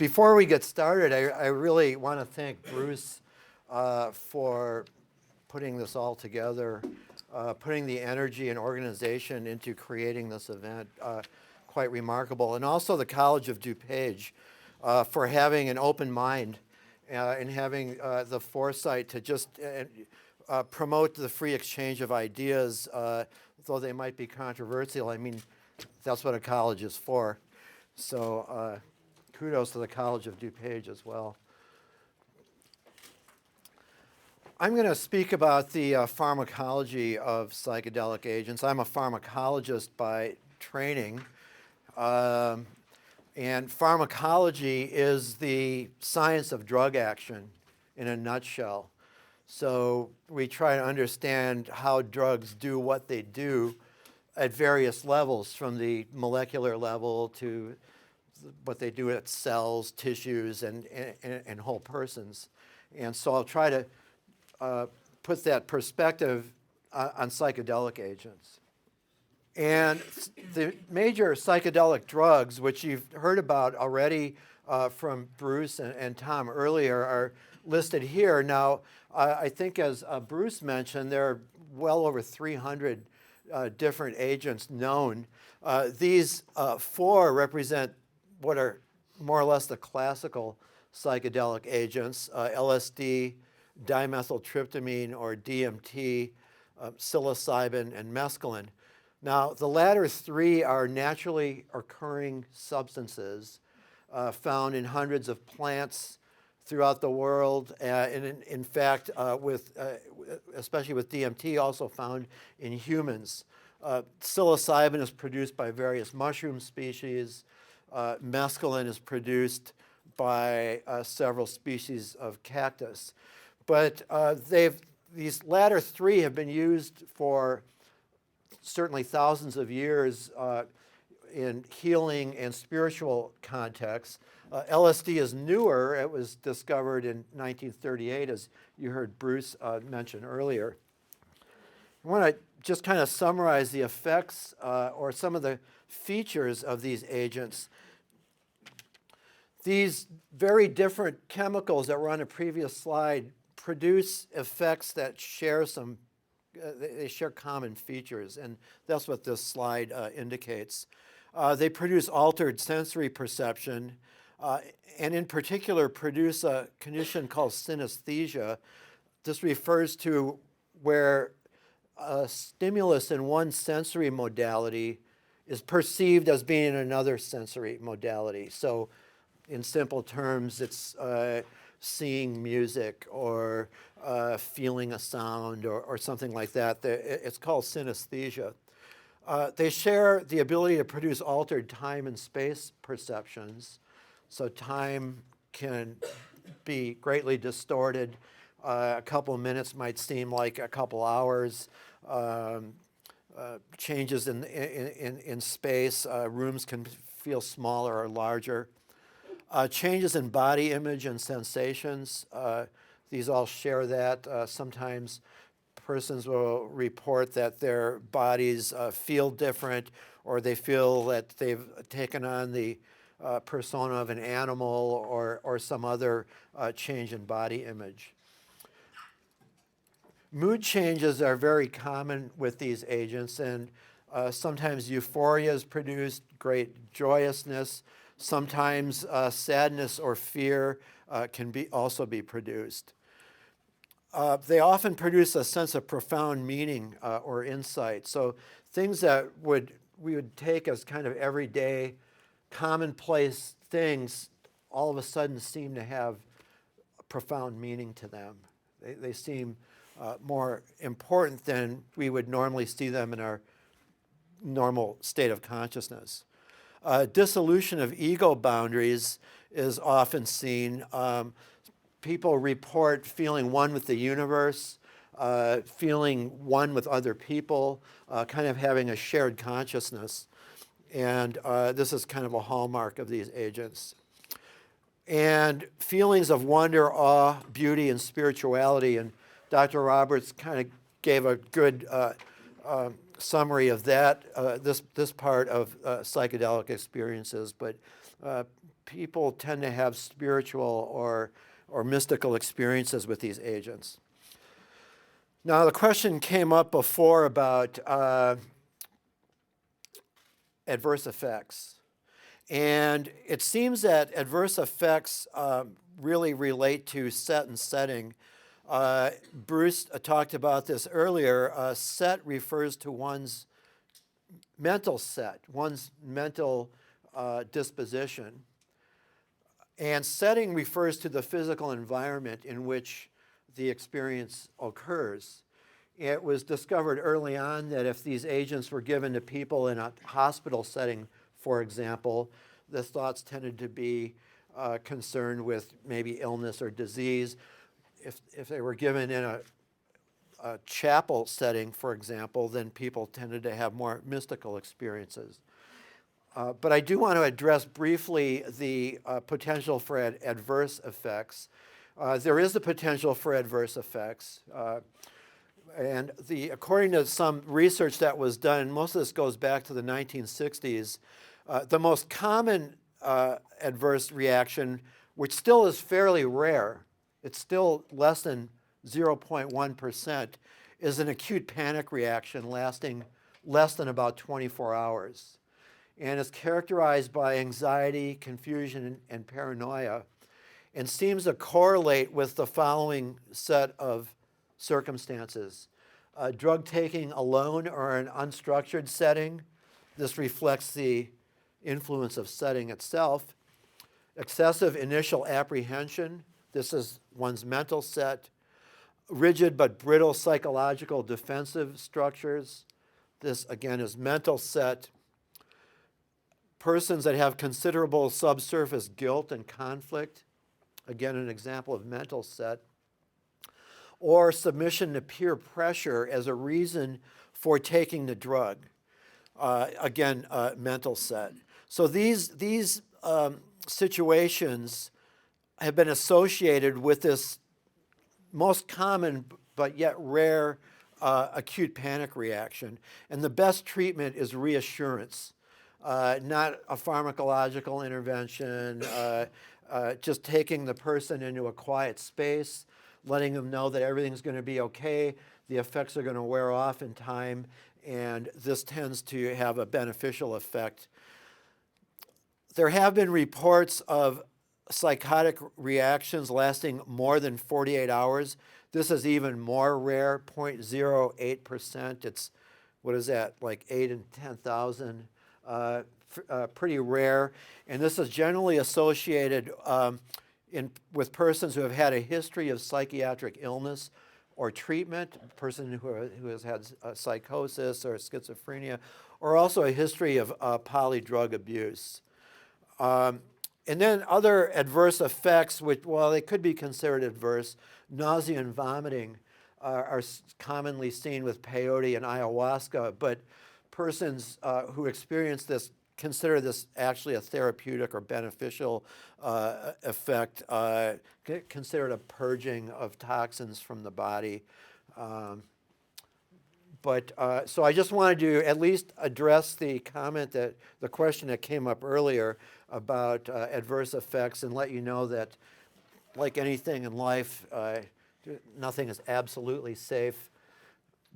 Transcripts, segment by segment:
Before we get started, I really want to thank Bruce for putting this all together, putting the energy and organization into creating this event. Quite remarkable. And also the College of DuPage for having an open mind and having the foresight to just promote the free exchange of ideas, though they might be controversial. I mean, that's what a college is for. So kudos to the College of DuPage as well. I'm going to speak about the pharmacology of psychedelic agents. I'm a pharmacologist by training. And pharmacology is the science of drug action in a nutshell. So we try to understand how drugs do what they do at various levels, from the molecular level to what they do at cells, tissues, and whole persons. And so I'll try to put that perspective on psychedelic agents. And the major psychedelic drugs, which you've heard about already from Bruce and Tom earlier, are listed here. Now, I think as Bruce mentioned, there are well over 300 different agents known. These four represent what are more or less the classical psychedelic agents: LSD, dimethyltryptamine or DMT, psilocybin, and mescaline. Now, the latter three are naturally occurring substances found in hundreds of plants throughout the world, and in fact, especially with DMT, also found in humans. Psilocybin is produced by various mushroom species. Mescaline is produced by several species of cactus. But these latter three have been used for certainly thousands of years in healing and spiritual contexts. LSD is newer. It was discovered in 1938, as you heard Bruce mention earlier. I want to just kind of summarize the effects or some of the features of these agents. These very different chemicals that were on the previous slide produce effects that share they share common features, and that's what this slide indicates. They produce altered sensory perception, and in particular produce a condition called synesthesia. This refers to where a stimulus in one sensory modality is perceived as being in another sensory modality. So in simple terms, it's seeing music or feeling a sound or something like that. It's called synesthesia. They share the ability to produce altered time and space perceptions. So time can be greatly distorted. A couple of minutes might seem like a couple hours. Changes in space, rooms can feel smaller or larger. Changes in body image and sensations, these all share that. Sometimes persons will report that their bodies feel different, or they feel that they've taken on the persona of an animal or some other change in body image. Mood changes are very common with these agents, and sometimes euphoria is produced, great joyousness. Sometimes sadness or fear can also be produced. They often produce a sense of profound meaning or insight. So things that we would take as kind of everyday, commonplace things all of a sudden seem to have a profound meaning to them. They seem more important than we would normally see them in our normal state of consciousness. Dissolution of ego boundaries is often seen. People report feeling one with the universe, feeling one with other people, kind of having a shared consciousness. And this is kind of a hallmark of these agents. And feelings of wonder, awe, beauty, and spirituality. And Dr. Roberts kind of gave a good summary of that, this part of psychedelic experiences, but people tend to have spiritual or mystical experiences with these agents. Now, the question came up before about adverse effects. And it seems that adverse effects really relate to set and setting. Bruce talked about this earlier. Set refers to one's mental set, one's mental disposition. And setting refers to the physical environment in which the experience occurs. It was discovered early on that if these agents were given to people in a hospital setting, for example, the thoughts tended to be concerned with maybe illness or disease. If they were given in a chapel setting, for example, then people tended to have more mystical experiences. But I do want to address briefly the potential for adverse effects. There is the potential for adverse effects. And according to some research that was done, and most of this goes back to the 1960s, the most common adverse reaction, which still is fairly rare, it's still less than 0.1%, is an acute panic reaction lasting less than about 24 hours. And it's characterized by anxiety, confusion, and paranoia, and seems to correlate with the following set of circumstances. Drug taking alone or an unstructured setting. This reflects the influence of setting itself. Excessive initial apprehension. This is one's mental set. Rigid but brittle psychological defensive structures. This, again, is mental set. Persons that have considerable subsurface guilt and conflict. Again, an example of mental set. Or submission to peer pressure as a reason for taking the drug. Again, mental set. So these situations have been associated with this most common but yet rare acute panic reaction. And the best treatment is reassurance, not a pharmacological intervention, just taking the person into a quiet space, letting them know that everything's going to be okay, the effects are going to wear off in time, and this tends to have a beneficial effect. There have been reports of psychotic reactions lasting more than 48 hours. This is even more rare, 0.08%. It's, what is that, like 8 in 10,000? Pretty rare. And this is generally associated with persons who have had a history of psychiatric illness or treatment, a person who has had psychosis or schizophrenia, or also a history of polydrug abuse. And then other adverse effects, which, well, they could be considered adverse, nausea and vomiting are commonly seen with peyote and ayahuasca, but persons who experience this consider this actually a therapeutic or beneficial effect, consider it a purging of toxins from the body. So I just wanted to at least address the question that came up earlier about adverse effects and let you know that, like anything in life, nothing is absolutely safe.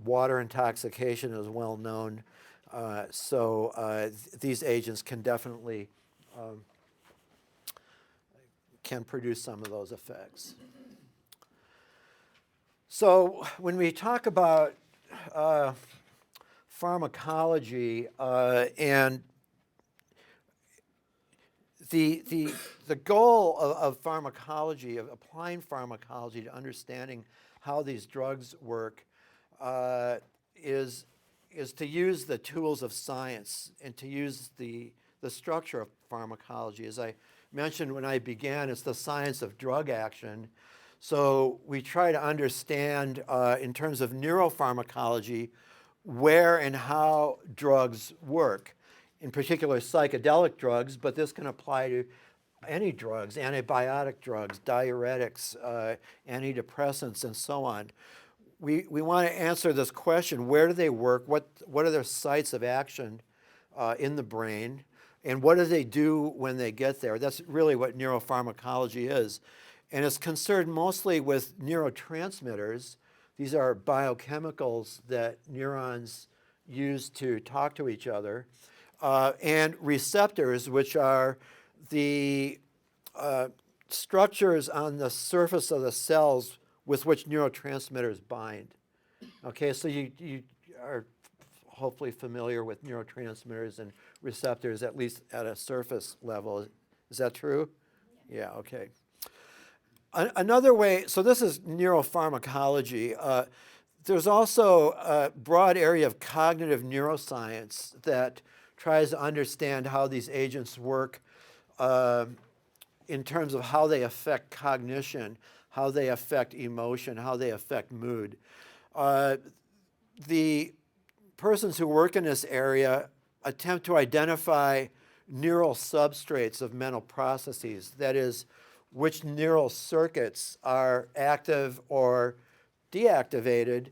Water intoxication is well known. So these agents can definitely can produce some of those effects. So when we talk about pharmacology and the goal of pharmacology, of applying pharmacology to understanding how these drugs work, is to use the tools of science and to use the structure of pharmacology. As I mentioned when I began, it's the science of drug action. So we try to understand, in terms of neuropharmacology, where and how drugs work. In particular, psychedelic drugs, but this can apply to any drugs, antibiotic drugs, diuretics, antidepressants, and so on. We want to answer this question: where do they work? What are their sites of action in the brain? And what do they do when they get there? That's really what neuropharmacology is. And it's concerned mostly with neurotransmitters. These are biochemicals that neurons use to talk to each other. And receptors, which are the structures on the surface of the cells with which neurotransmitters bind. Okay, so you are hopefully familiar with neurotransmitters and receptors, at least at a surface level. Is that true? Yeah, okay. Another way, so this is neuropharmacology. There's also a broad area of cognitive neuroscience that tries to understand how these agents work in terms of how they affect cognition, how they affect emotion, how they affect mood. The persons who work in this area attempt to identify neural substrates of mental processes, that is, which neural circuits are active or deactivated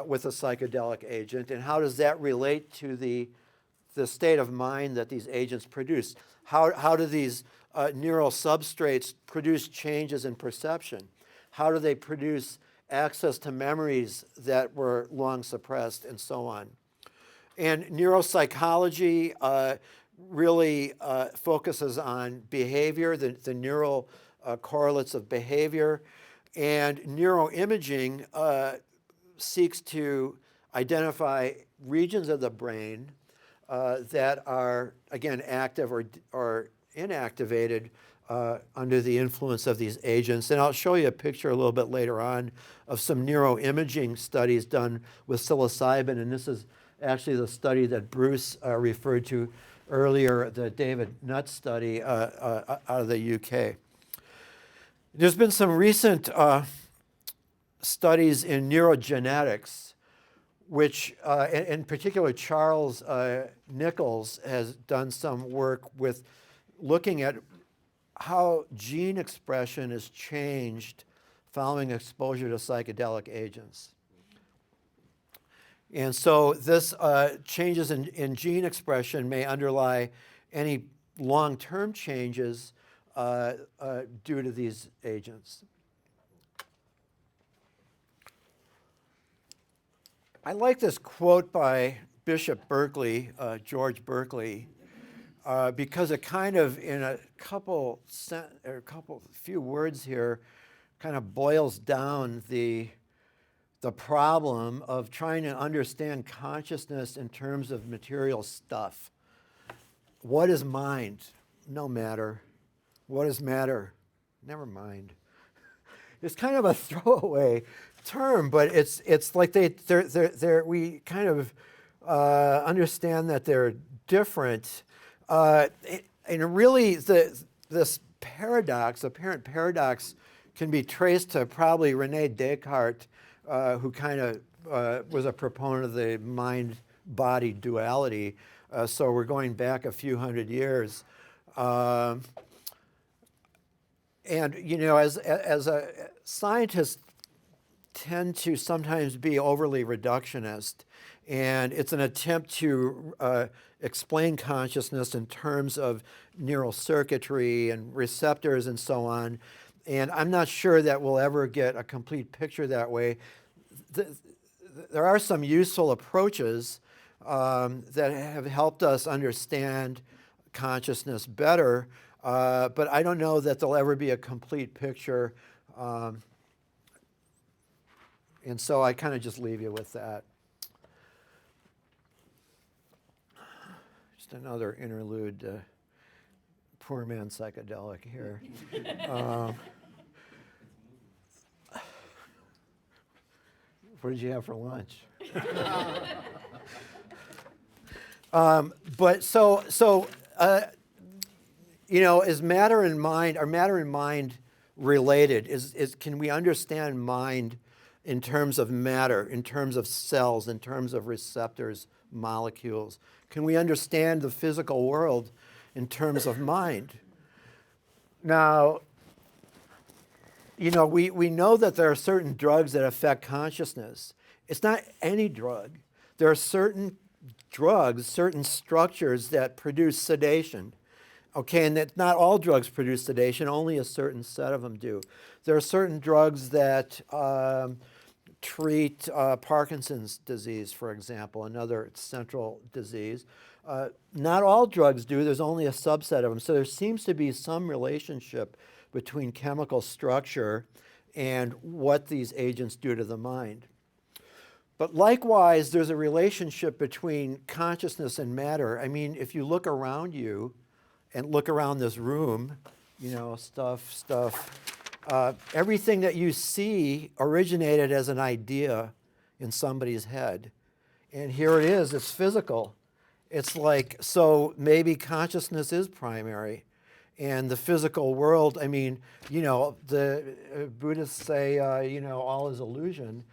with a psychedelic agent, and how does that relate to the state of mind that these agents produce? How do these neural substrates produce changes in perception? How do they produce access to memories that were long suppressed, and so on? And neuropsychology really focuses on behavior, the neural correlates of behavior, and neuroimaging seeks to identify regions of the brain that are, again, active or inactivated under the influence of these agents. And I'll show you a picture a little bit later on of some neuroimaging studies done with psilocybin, and this is actually the study that Bruce referred to earlier, the David Nutt study out of the UK. There's been some recent studies in neurogenetics, which in particular Charles Nichols has done some work with looking at how gene expression is changed following exposure to psychedelic agents. And so this changes in gene expression may underlie any long-term changes due to these agents. I like this quote by Bishop Berkeley, George Berkeley, because it kind of, in a few words here, kind of boils down the problem of trying to understand consciousness in terms of material stuff. What is mind? No matter. What is matter? Never mind. It's kind of a throwaway term, but it's like we kind of understand that they're different. And really, this paradox, apparent paradox, can be traced to probably René Descartes, who kind of was a proponent of the mind-body duality. So we're going back a few hundred years. And, you know, as a scientist, tend to sometimes be overly reductionist, and it's an attempt to explain consciousness in terms of neural circuitry and receptors and so on. And I'm not sure that we'll ever get a complete picture that way. There are some useful approaches that have helped us understand consciousness better, but I don't know that there'll ever be a complete picture. And so I kind of just leave you with that. Just another interlude, poor man psychedelic here. What did you have for lunch? But you know, is matter and mind, are matter and mind related? Can we understand mind in terms of matter, in terms of cells, in terms of receptors, molecules? Can we understand the physical world in terms of mind? Now, you know, we know that there are certain drugs that affect consciousness. It's not any drug. There are certain drugs certain structures that produce sedation. Okay, and that not all drugs produce sedation, only a certain set of them do. There are certain drugs that treat Parkinson's disease, for example, another central disease. Not all drugs do, there's only a subset of them. So there seems to be some relationship between chemical structure and what these agents do to the mind. But likewise, there's a relationship between consciousness and matter. I mean, if you look around you and look around this room, you know, everything that you see originated as an idea in somebody's head. And here it is, it's physical. It's like, so maybe consciousness is primary. And the physical world, I mean, you know, the Buddhists say, you know, all is illusion.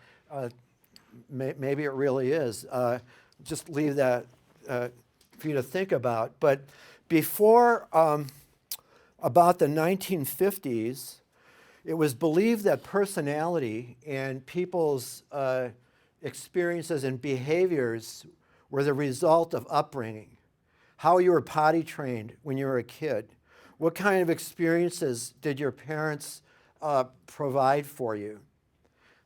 Maybe it really is. Just leave that for you to think about. But before about the 1950s, it was believed that personality and people's experiences and behaviors were the result of upbringing. How you were potty trained when you were a kid. What kind of experiences did your parents provide for you?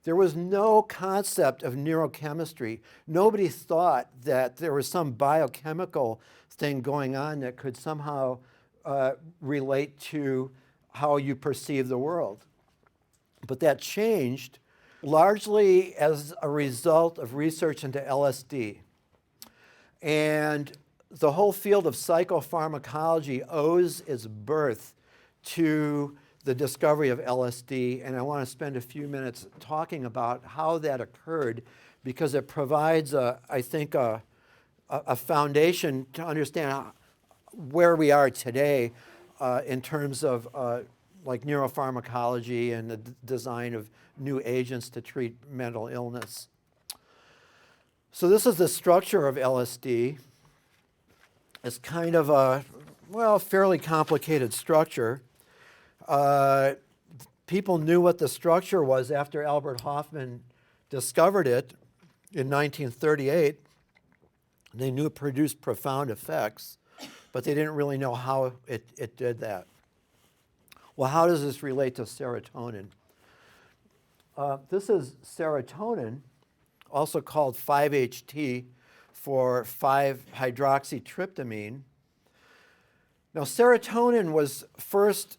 There was no concept of neurochemistry. Nobody thought that there was some biochemical thing going on that could somehow relate to how you perceive the world. But that changed largely as a result of research into LSD. And the whole field of psychopharmacology owes its birth to the discovery of LSD, and I want to spend a few minutes talking about how that occurred because it provides, I think, a foundation to understand where we are today in terms of like neuropharmacology and the design of new agents to treat mental illness. So this is the structure of LSD. It's kind of a, well, fairly complicated structure. People knew what the structure was after Albert Hofmann discovered it in 1938. They knew it produced profound effects, but they didn't really know how it did that. Well, how does this relate to serotonin? This is serotonin, also called 5-HT for 5-hydroxytryptamine. Now, serotonin was first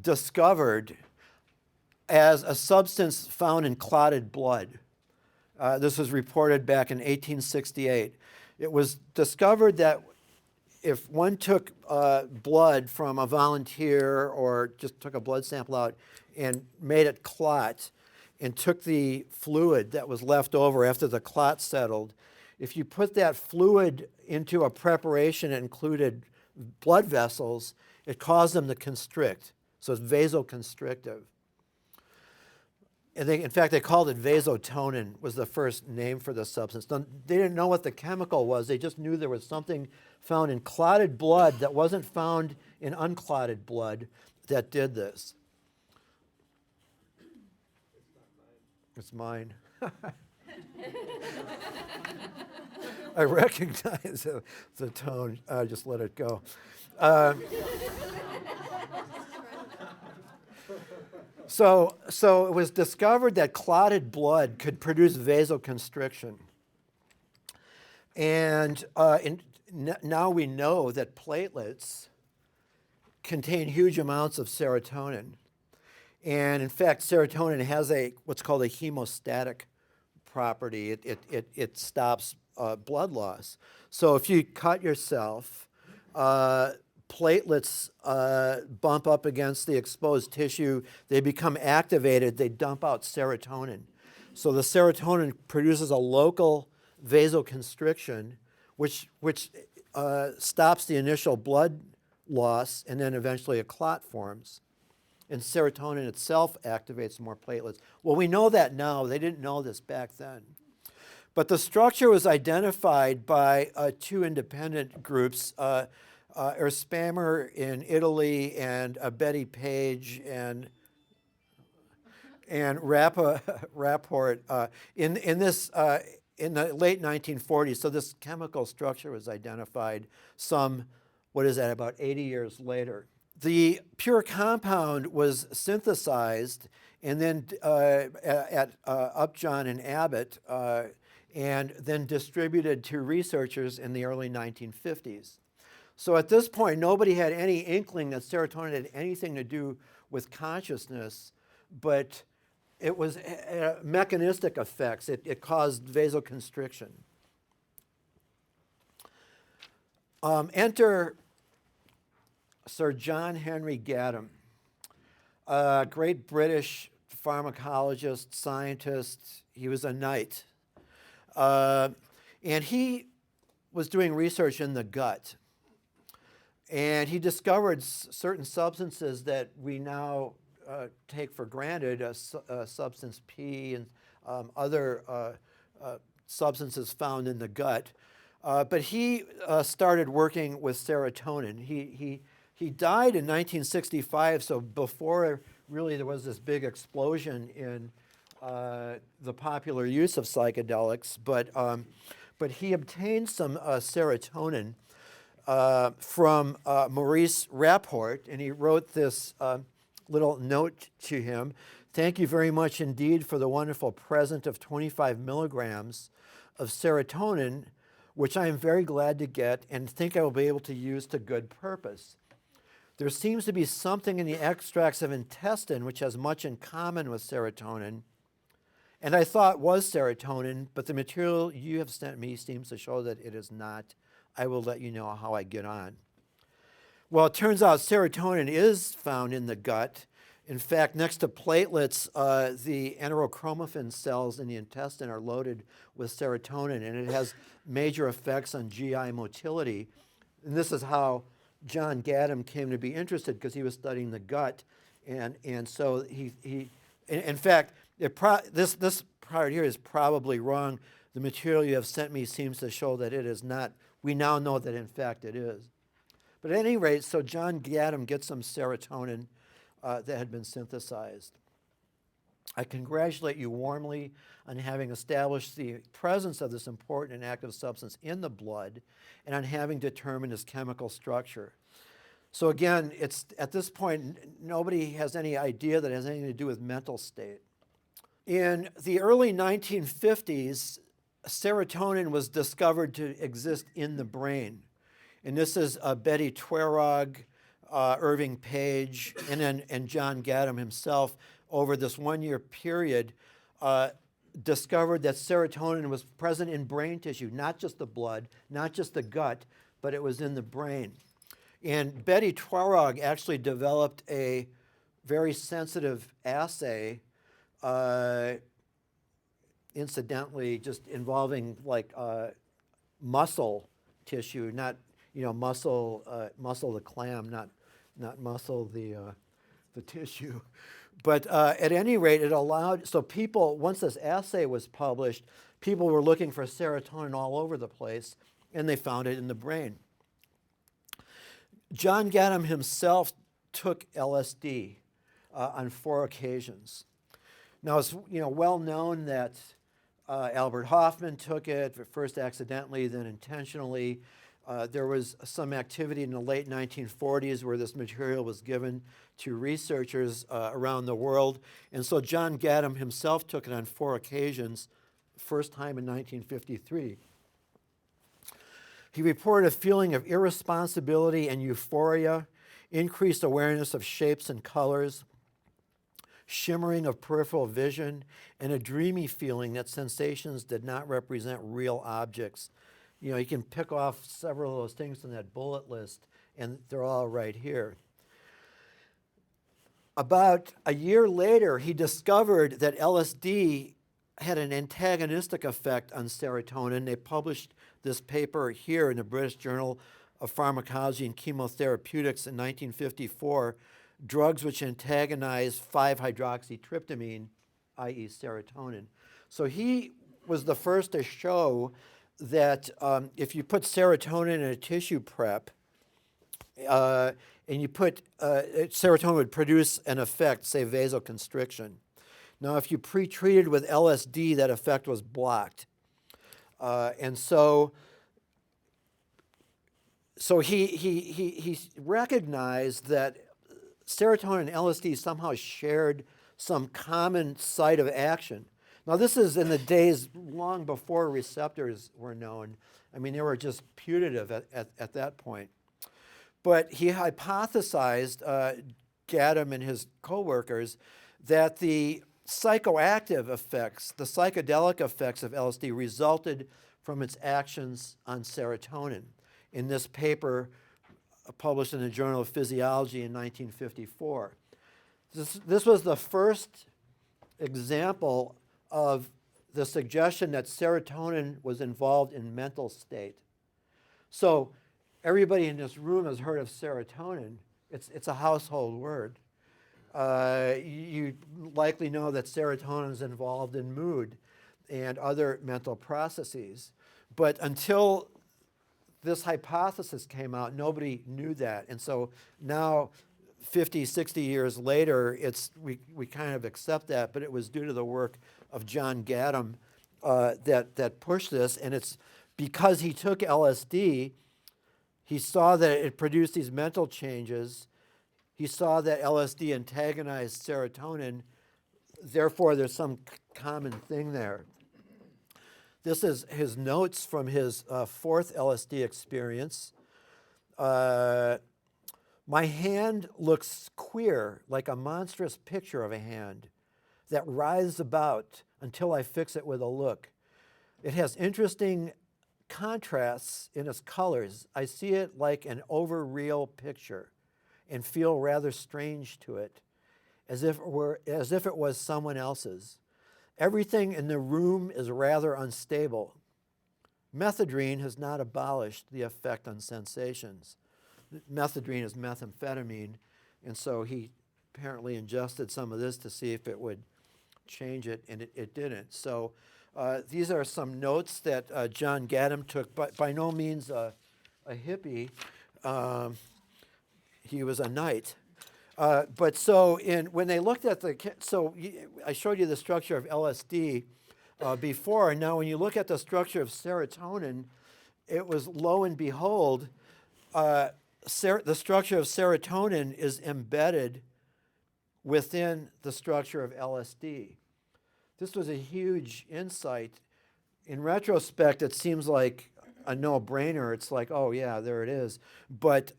discovered as a substance found in clotted blood. This was reported back in 1868. It was discovered that if one took blood from a volunteer or just took a blood sample out and made it clot and took the fluid that was left over after the clot settled, if you put that fluid into a preparation that included blood vessels, it caused them to constrict. So it's vasoconstrictive. And in fact, they called it vasotonin, was the first name for the substance. They didn't know what the chemical was. They just knew there was something found in clotted blood that wasn't found in unclotted blood that did this. It's mine. I recognize the tone. Just let it go. So it was discovered that clotted blood could produce vasoconstriction. And now we know that platelets contain huge amounts of serotonin. And in fact, serotonin has what's called a hemostatic property. It stops blood loss. So if you cut yourself, platelets bump up against the exposed tissue. They become activated. They dump out serotonin. So the serotonin produces a local vasoconstriction, which stops the initial blood loss, and then eventually a clot forms. And serotonin itself activates more platelets. Well, we know that now. They didn't know this back then. But the structure was identified by two independent groups, Erspamer in Italy and Betty Page and Rapport in in the late 1940s. So this chemical structure was identified about 80 years later. The pure compound was synthesized and then at Upjohn and Abbott, and then distributed to researchers in the early 1950s. So at this point, nobody had any inkling that serotonin had anything to do with consciousness, but it was mechanistic effects. It caused vasoconstriction. Enter Sir John Henry Gattam, a great British pharmacologist, scientist. He was a knight. And he was doing research in the gut. And he discovered certain substances that we now take for granted, substance P and other substances found in the gut. But he started working with serotonin. He died in 1965, so before really there was this big explosion in the popular use of psychedelics. But he obtained some serotonin from Maurice Rapport, and he wrote this little note to him. Thank you very much indeed for the wonderful present of 25 milligrams of serotonin, which I am very glad to get and think I will be able to use to good purpose. There seems to be something in the extracts of intestine which has much in common with serotonin, and I thought was serotonin, but the material you have sent me seems to show that it is not. I will let you know how I get on. Well, it turns out serotonin is found in the gut. In fact, next to platelets, the enterochromaffin cells in the intestine are loaded with serotonin, and it has major effects on GI motility. And this is how John Gattam came to be interested, because he was studying the gut. And so in fact, this part here is probably wrong. The material you have sent me seems to show that it is not. We now know that, in fact, it is. But at any rate, so John Gattam gets some serotonin that had been synthesized. I congratulate you warmly on having established the presence of this important and active substance in the blood and on having determined its chemical structure. So again, it's at this point, nobody has any idea that it has anything to do with mental state. In the early 1950s, serotonin was discovered to exist in the brain. And this is Betty Twerog, Irving Page, and John Gattam himself over this one-year period discovered that serotonin was present in brain tissue, not just the blood, not just the gut, but it was in the brain. And Betty Twerog actually developed a very sensitive assay, incidentally, just involving like muscle tissue, not muscle the clam, not muscle the tissue. But at any rate, it allowed, so people, once this assay was published, people were looking for serotonin all over the place, and they found it in the brain. John Gattam himself took LSD on 4 occasions. Now, it's well known that Albert Hofmann took it, first accidentally, then intentionally. There was some activity in the late 1940s where this material was given to researchers around the world. And so John Gattam himself took it on 4 occasions, first time in 1953. He reported a feeling of irresponsibility and euphoria, increased awareness of shapes and colors, shimmering of peripheral vision, and a dreamy feeling that sensations did not represent real objects. You can pick off several of those things from that bullet list, and they're all right here. About a year later, he discovered that LSD had an antagonistic effect on serotonin. They published this paper here in the British Journal of Pharmacology and Chemotherapeutics in 1954, drugs which antagonize 5-hydroxytryptamine, i.e. serotonin. So he was the first to show that if you put serotonin in a tissue prep, and you put, serotonin would produce an effect, say vasoconstriction. Now, if you pre-treated with LSD, that effect was blocked. And so he recognized that serotonin and LSD somehow shared some common site of action. Now, this is in the days long before receptors were known. I mean, they were just putative at that point. But he hypothesized, Gadam and his co-workers, that the psychoactive effects, the psychedelic effects of LSD resulted from its actions on serotonin. In this paper published in the Journal of Physiology in 1954. This was the first example of the suggestion that serotonin was involved in mental state. So everybody in this room has heard of serotonin. It's a household word. You likely know that serotonin is involved in mood and other mental processes. But until this hypothesis came out, nobody knew that. And so now, 50, 60 years later, we kind of accept that, but it was due to the work of John Gadam that pushed this. And it's because he took LSD, he saw that it produced these mental changes. He saw that LSD antagonized serotonin. Therefore, there's some common thing there. This is his notes from his fourth LSD experience. My hand looks queer, like a monstrous picture of a hand that writhes about until I fix it with a look. It has interesting contrasts in its colors. I see it like an over-real picture and feel rather strange to it, as if it was someone else's. Everything in the room is rather unstable. Methadone has not abolished the effect on sensations. Methadone is methamphetamine, and so he apparently ingested some of this to see if it would change it, and it didn't. So these are some notes that John Gadam took, but by no means a hippie. He was a knight. But so when they looked at I showed you the structure of LSD before, and now when you look at the structure of serotonin, it was, lo and behold, the structure of serotonin is embedded within the structure of LSD. This was a huge insight. In retrospect, it seems like a no-brainer. It's like, oh yeah, there it is. But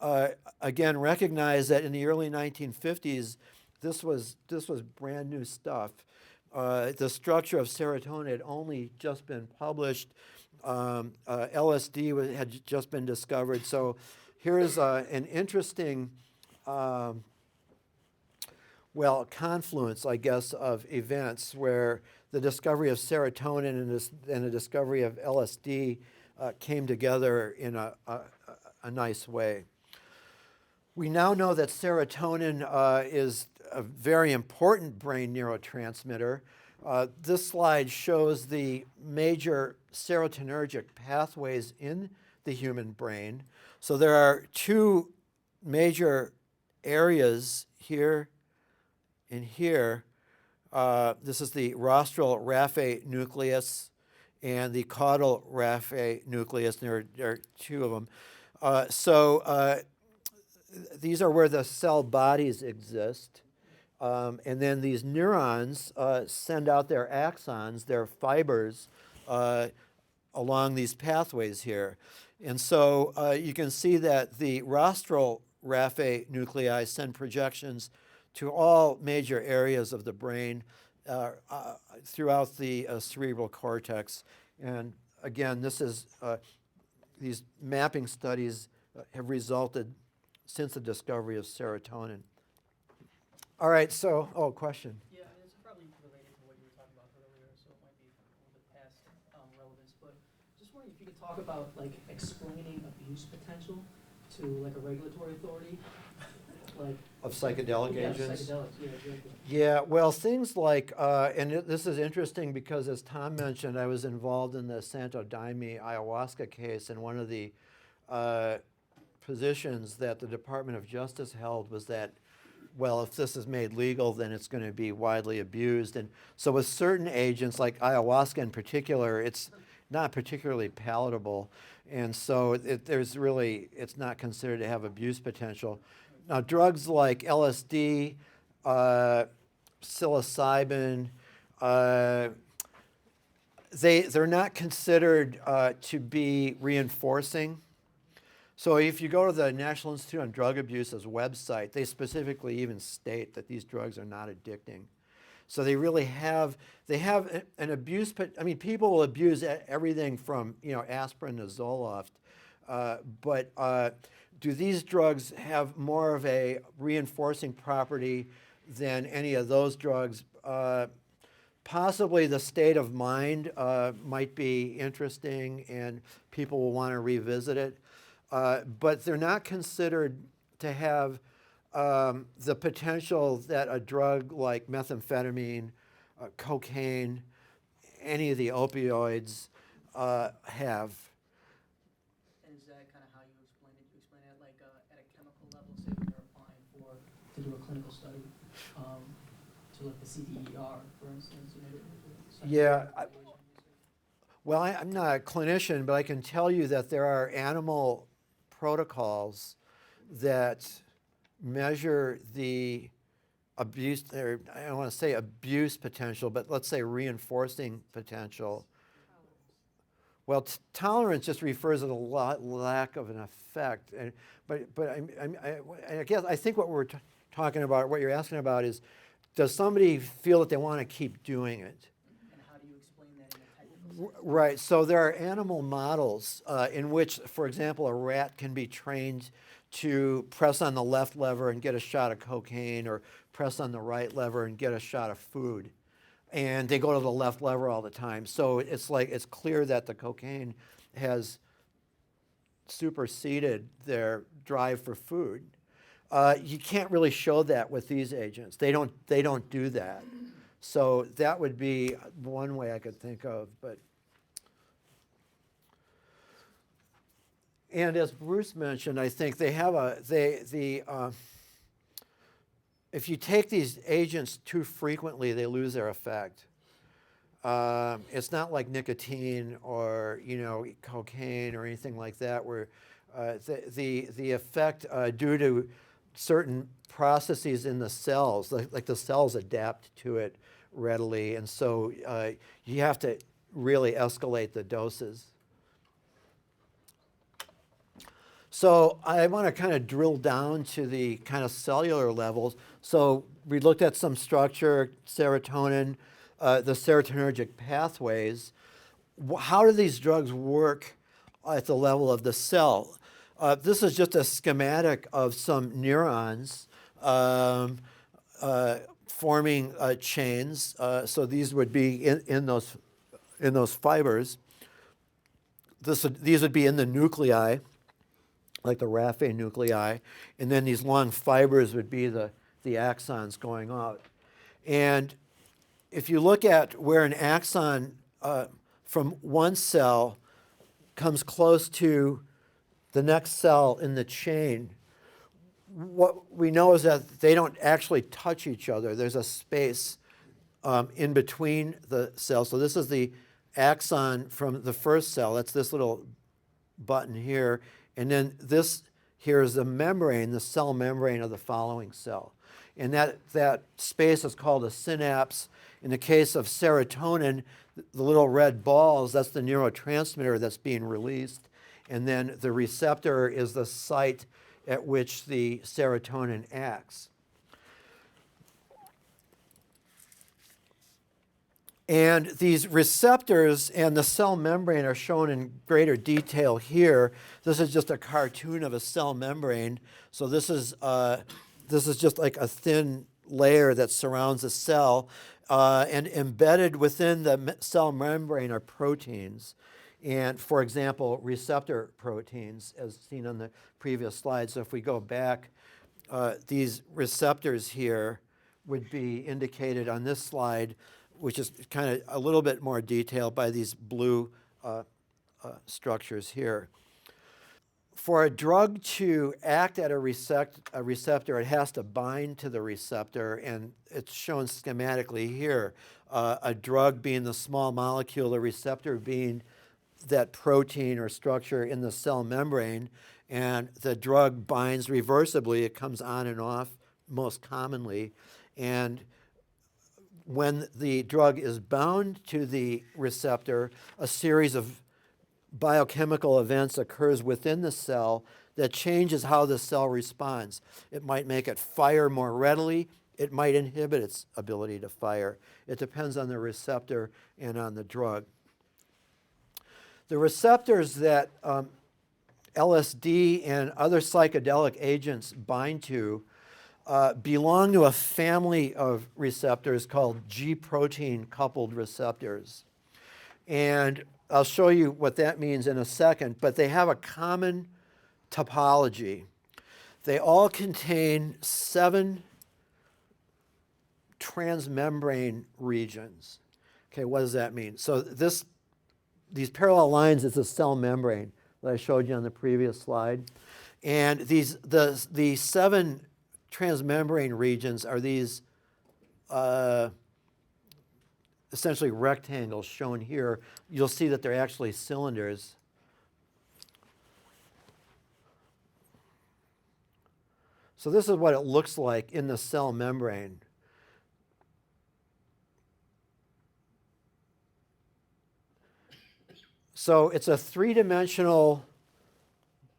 again, recognize that in the early 1950s, this was brand new stuff. The structure of serotonin had only just been published. LSD had just been discovered. So here's an interesting, confluence, I guess, of events where the discovery of serotonin and the discovery of LSD came together in a nice way. We now know that serotonin is a very important brain neurotransmitter. This slide shows the major serotonergic pathways in the human brain. So there are two major areas here and here. This is the rostral raphe nucleus and the caudal raphe nucleus. There are two of them. These are where the cell bodies exist. And then these neurons send out their axons, their fibers, along these pathways here. And so you can see that the rostral raphe nuclei send projections to all major areas of the brain throughout the cerebral cortex. And again, this is these mapping studies have resulted since the discovery of serotonin. All right, so, question. Yeah, it's probably related to what you were talking about earlier, so it might be a little bit past relevance, but just wondering if you could talk about like explaining abuse potential to like a regulatory authority, like Of psychedelic agents? Psychedelics, yeah, exactly. Yeah, well, things like, this is interesting because as Tom mentioned, I was involved in the Santo Daime ayahuasca case, and one of the positions that the Department of Justice held was that, well, if this is made legal, then it's going to be widely abused. And so with certain agents, like ayahuasca in particular, it's not particularly palatable. And so it's not considered to have abuse potential. Now, drugs like LSD, psilocybin, they're not considered to be reinforcing. So if you go to the National Institute on Drug Abuse's website, they specifically even state that these drugs are not addicting. So they really have, an abuse, I mean, people will abuse everything from, aspirin to Zoloft, but do these drugs have more of a reinforcing property than any of those drugs? Possibly the state of mind might be interesting and people will want to revisit it. But they're not considered to have the potential that a drug like methamphetamine, cocaine, any of the opioids have. And is that kind of how you explain it? You explain it like at a chemical level, say when you're applying to do a clinical study, to like the CDER, for instance. Yeah. Well, I'm not a clinician, but I can tell you that there are animal protocols that measure the abuse, or I don't want to say abuse potential, but let's say reinforcing potential. Well, tolerance just refers to the lack of an effect. But I guess I think what we're talking about, what you're asking about is, does somebody feel that they want to keep doing it? And how do you explain that in a technical sense? Right. So there are animal models in which, for example, a rat can be trained to press on the left lever and get a shot of cocaine, or press on the right lever and get a shot of food. And they go to the left lever all the time. So it's clear that the cocaine has superseded their drive for food. You can't really show that with these agents. They don't do that. So that would be one way I could think of. And as Bruce mentioned, I think they have if you take these agents too frequently, they lose their effect. It's not like nicotine or cocaine or anything like that, where the effect due to certain processes in the cells, like the cells adapt to it readily, and so you have to really escalate the doses. So I want to kind of drill down to the kind of cellular levels. So we looked at some structure, serotonin, the serotonergic pathways. How do these drugs work at the level of the cell? This is just a schematic of some neurons forming chains. So these would be in those fibers. These would be in the nuclei, like the raphe nuclei, and then these long fibers would be the axons going out. And if you look at where an axon from one cell comes close to the next cell in the chain, what we know is that they don't actually touch each other. There's a space in between the cells. So this is the axon from the first cell. That's this little button here. And then this here is the membrane, the cell membrane of the following cell. And that space is called a synapse. In the case of serotonin, the little red balls, that's the neurotransmitter that's being released. And then the receptor is the site at which the serotonin acts. And these receptors and the cell membrane are shown in greater detail here. This is just a cartoon of a cell membrane. So this is just like a thin layer that surrounds a cell. And embedded within the cell membrane are proteins. And for example, receptor proteins, as seen on the previous slide. So if we go back, these receptors here would be indicated on this slide, which is kind of a little bit more detailed by these blue structures here. For a drug to act at a receptor, it has to bind to the receptor, and it's shown schematically here. A drug being the small molecule, the receptor being that protein or structure in the cell membrane, and the drug binds reversibly. It comes on and off most commonly. And when the drug is bound to the receptor, a series of biochemical events occurs within the cell that changes how the cell responds. It might make it fire more readily. It might inhibit its ability to fire. It depends on the receptor and on the drug. The receptors that LSD and other psychedelic agents bind to belong to a family of receptors called Gproteincoupled receptors. And I'll show you what that means in a second, but they have a common topology. They all contain 7 transmembrane regions. Okay, what does that mean? So these parallel lines is the cell membrane that I showed you on the previous slide. And the 7 transmembrane regions are these essentially rectangles shown here. You'll see that they're actually cylinders. So this is what it looks like in the cell membrane. So it's a 3-dimensional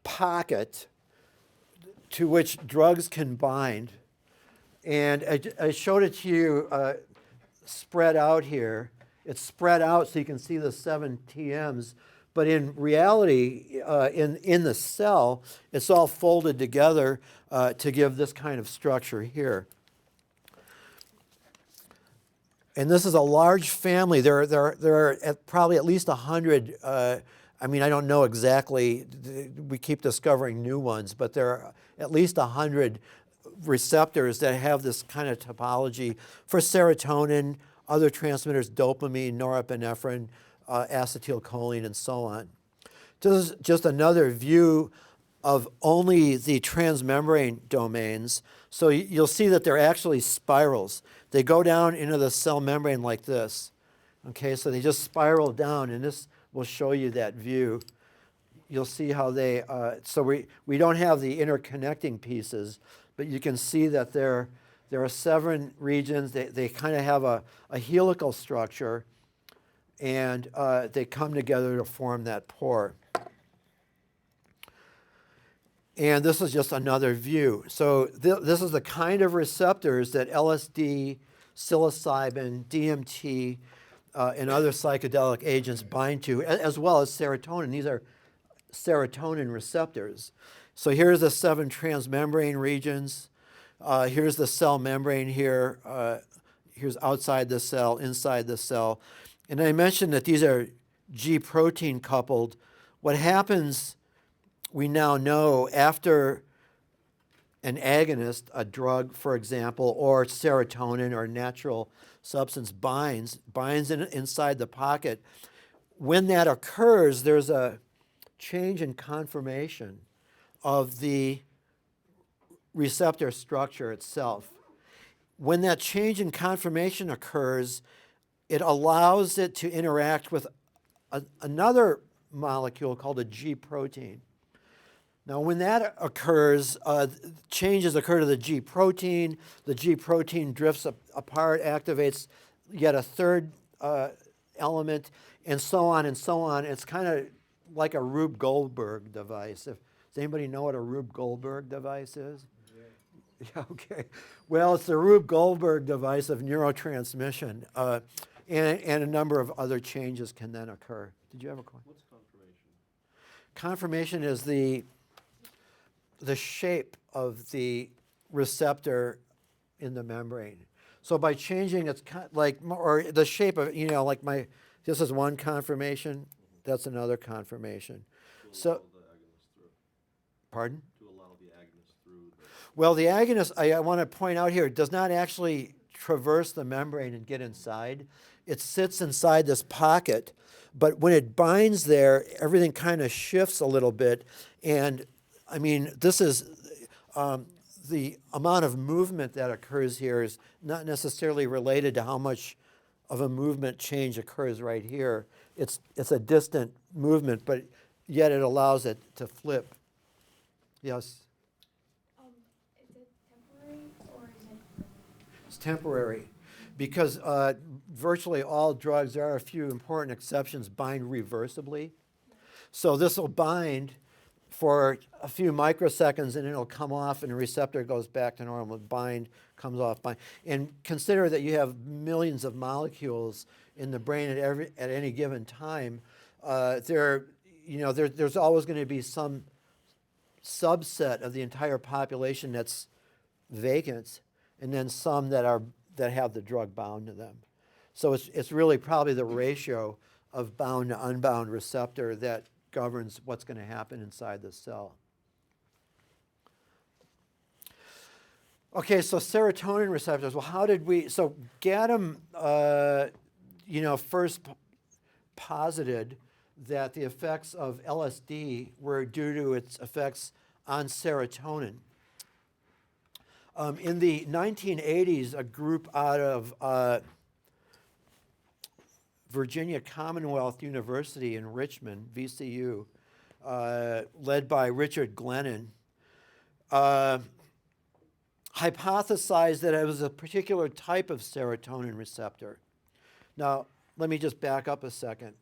pocket to which drugs can bind. And I showed it to you spread out here. It's spread out so you can see the 7 TMs. But in reality, in the cell, it's all folded together to give this kind of structure here. And this is a large family. There are probably at least 100. I mean, I don't know exactly. We keep discovering new ones, but there are at least 100 receptors that have this kind of topology for serotonin, other transmitters, dopamine, norepinephrine, acetylcholine, and so on. This is just another view of only the transmembrane domains. So you'll see that they're actually spirals. They go down into the cell membrane like this. Okay, so they just spiral down, and this will show you that view. You'll see how they, so we don't have the interconnecting pieces, but you can see that there are 7 regions. They kind of have a helical structure, and they come together to form that pore. And this is just another view. So this is the kind of receptors that LSD, psilocybin, DMT, and other psychedelic agents bind to, as well as serotonin. These are serotonin receptors. So here's the 7 transmembrane regions. Here's the cell membrane here. Here's outside the cell, inside the cell. And I mentioned that these are G-protein coupled. What happens, we now know, after an agonist, a drug, for example, or serotonin or natural substance binds inside the pocket. When that occurs, there's a change in conformation of the receptor structure itself. When that change in conformation occurs, it allows it to interact with another molecule called a G protein. Now, when that occurs, changes occur to the G protein. The G protein drifts apart, activates yet a third element, and so on and so on. It's kind of like a Rube Goldberg device. Does anybody know what a Rube Goldberg device is? Yeah, okay. Well, it's the Rube Goldberg device of neurotransmission, and a number of other changes can then occur. Did you have a question? What's conformation? Conformation is the shape of the receptor in the membrane. So by changing its or the shape of, this is one conformation, that's another conformation. So, pardon? To allow the agonist through. Well, the agonist, I want to point out here, does not actually traverse the membrane and get inside. It sits inside this pocket, but when it binds there, everything kind of shifts a little bit. And I mean, this is the amount of movement that occurs here is not necessarily related to how much of a movement change occurs right here. It's a distant movement, but yet it allows it to flip. Yes? Is it temporary or is it? It's temporary because virtually all drugs, there are a few important exceptions, bind reversibly. So this will bind for a few microseconds and it'll come off and the receptor goes back to normal. Bind, comes off, bind. And consider that you have millions of molecules in the brain at any given time. There's always going to be some subset of the entire population that's vacant, and then some that have the drug bound to them. So it's really probably the ratio of bound to unbound receptor that governs what's going to happen inside the cell. Okay, so serotonin receptors. Well, how did we? So Gade, first posited that the effects of LSD were due to its effects on serotonin. In the 1980s, a group out of Virginia Commonwealth University in Richmond, VCU, led by Richard Glennon, hypothesized that it was a particular type of serotonin receptor. Now, let me just back up a second.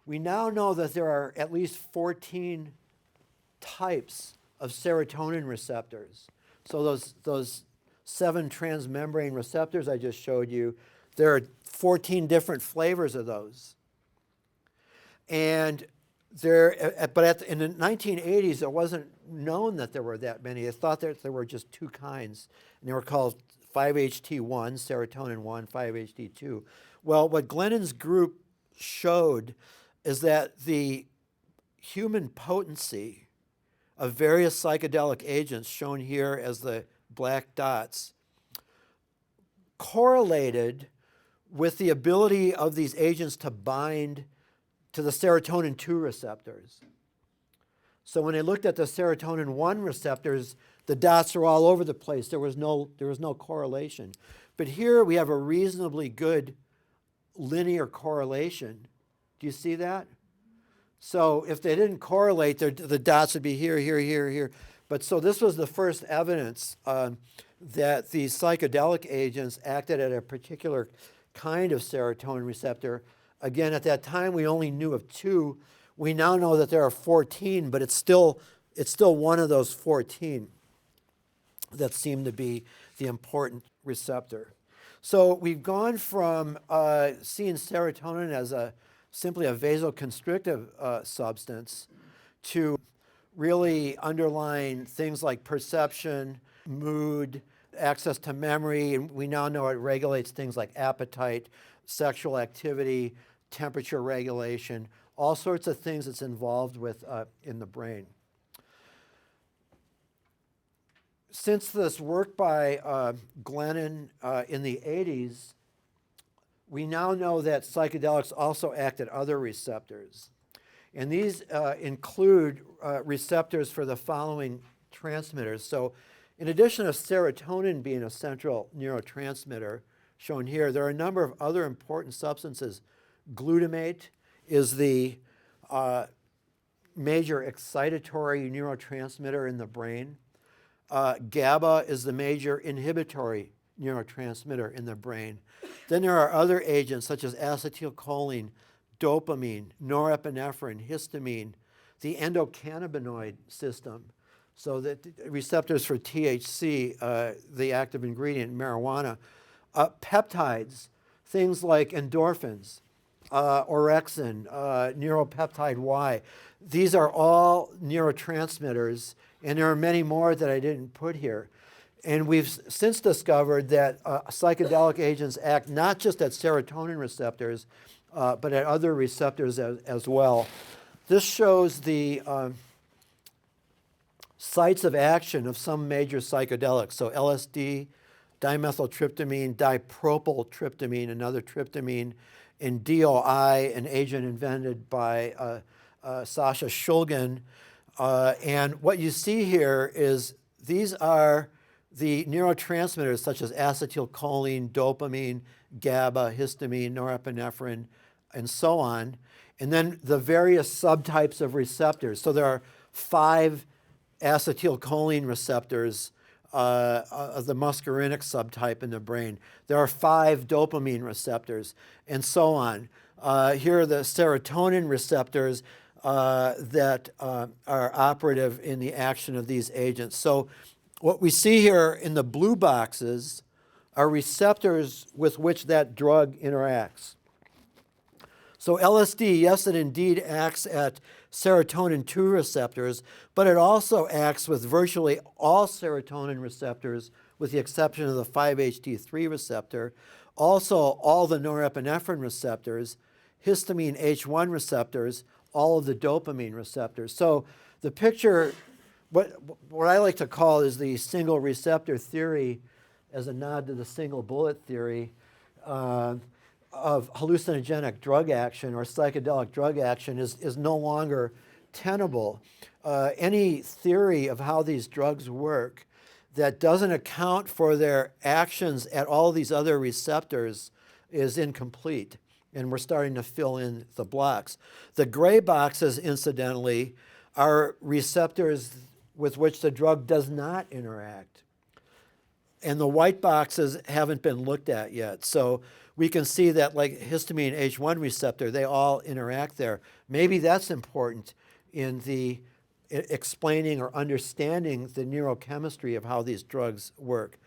We now know that there are at least 14 types of serotonin receptors. So those 7 transmembrane receptors I just showed you, there are 14 different flavors of those. And in the 1980s, it wasn't known that there were that many. They thought that there were just 2 kinds, and they were called 5-HT1, serotonin 1, 5-HT2. Well, what Glennon's group showed is that the human potency of various psychedelic agents, shown here as the black dots, correlated with the ability of these agents to bind to the serotonin 2 receptors. So when they looked at the serotonin 1 receptors, the dots are all over the place. There was no correlation. But here we have a reasonably good linear correlation. Do you see that? So if they didn't correlate, the dots would be here, here, here, here. But so this was the first evidence that these psychedelic agents acted at a particular kind of serotonin receptor. Again, at that time, we only knew of 2. We now know that there are 14, but it's still one of those 14 that seem to be the important receptor. So we've gone from seeing serotonin as simply a vasoconstrictive substance to really underlying things like perception, mood, access to memory, and we now know it regulates things like appetite, sexual activity, temperature regulation, all sorts of things it's involved with in the brain. Since this work by Glennon in the 80s, we now know that psychedelics also act at other receptors. And these include receptors for the following transmitters. So in addition to serotonin being a central neurotransmitter, shown here, there are a number of other important substances. Glutamate is the major excitatory neurotransmitter in the brain. GABA is the major inhibitory neurotransmitter in the brain. Then there are other agents such as acetylcholine, dopamine, norepinephrine, histamine, the endocannabinoid system. So that receptors for THC, the active ingredient in marijuana, peptides, things like endorphins, orexin, neuropeptide Y. These are all neurotransmitters, and there are many more that I didn't put here. And we've since discovered that psychedelic agents act not just at serotonin receptors, but at other receptors as well. This shows the sites of action of some major psychedelics. So LSD, dimethyltryptamine, dipropyltryptamine, another tryptamine, and DOI, an agent invented by Sasha Shulgin. And what you see here is these are the neurotransmitters such as acetylcholine, dopamine, GABA, histamine, norepinephrine, and so on. And then the various subtypes of receptors. So there are 5 acetylcholine receptors of the muscarinic subtype in the brain. There are 5 dopamine receptors, and so on. Here are the serotonin receptors that are operative in the action of these agents. So what we see here in the blue boxes are receptors with which that drug interacts. So LSD, yes, it indeed acts at serotonin 2 receptors, but it also acts with virtually all serotonin receptors, with the exception of the 5-HT3 receptor, also all the norepinephrine receptors, histamine H1 receptors, all of the dopamine receptors. So the picture, what I like to call is the single receptor theory, as a nod to the single bullet theory, of hallucinogenic drug action or psychedelic drug action is no longer tenable. Any theory of how these drugs work that doesn't account for their actions at all these other receptors is incomplete, and we're starting to fill in the blocks. The gray boxes, incidentally, are receptors with which the drug does not interact. And the white boxes haven't been looked at yet. So we can see that, like histamine H1 receptor, they all interact there. Maybe that's important in the explaining or understanding the neurochemistry of how these drugs work.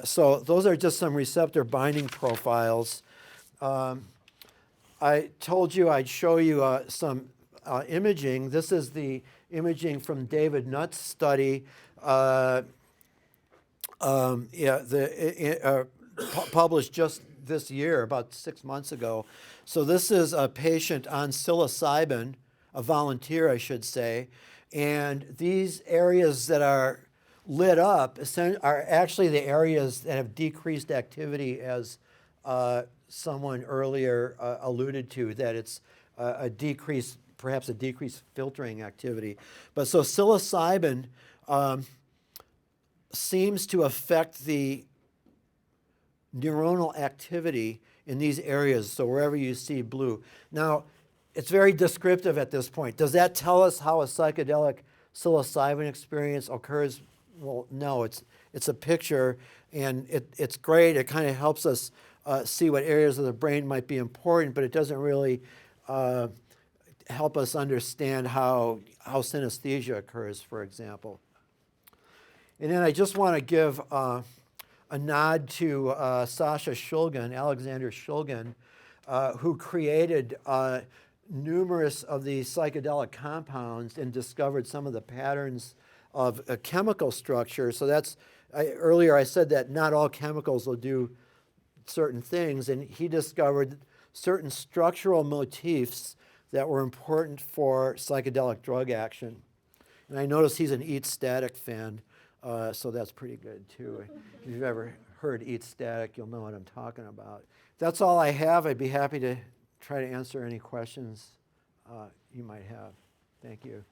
So those are just some receptor binding profiles. I told you I'd show you some imaging. This is the imaging from David Nutt's study. Published just this year, about 6 months ago. So this is a patient on psilocybin, a volunteer, I should say, and these areas that are lit up are actually the areas that have decreased activity, as someone earlier alluded to, that it's a decrease, perhaps a decreased filtering activity. But so psilocybin seems to affect the neuronal activity in these areas, so wherever you see blue. Now, it's very descriptive at this point. Does that tell us how a psychedelic psilocybin experience occurs? Well, no, it's a picture, and it's great. It kind of helps us see what areas of the brain might be important, but it doesn't really help us understand how synesthesia occurs, for example. And then I just want to give a nod to Sasha Shulgin, Alexander Shulgin, who created numerous of these psychedelic compounds and discovered some of the patterns of a chemical structure. So that's, earlier I said that not all chemicals will do certain things, and he discovered certain structural motifs that were important for psychedelic drug action. And I notice he's an Eat Static fan. So that's pretty good too. If you've ever heard Eat Static, you'll know what I'm talking about. That's all I have. I'd be happy to try to answer any questions you might have. Thank you.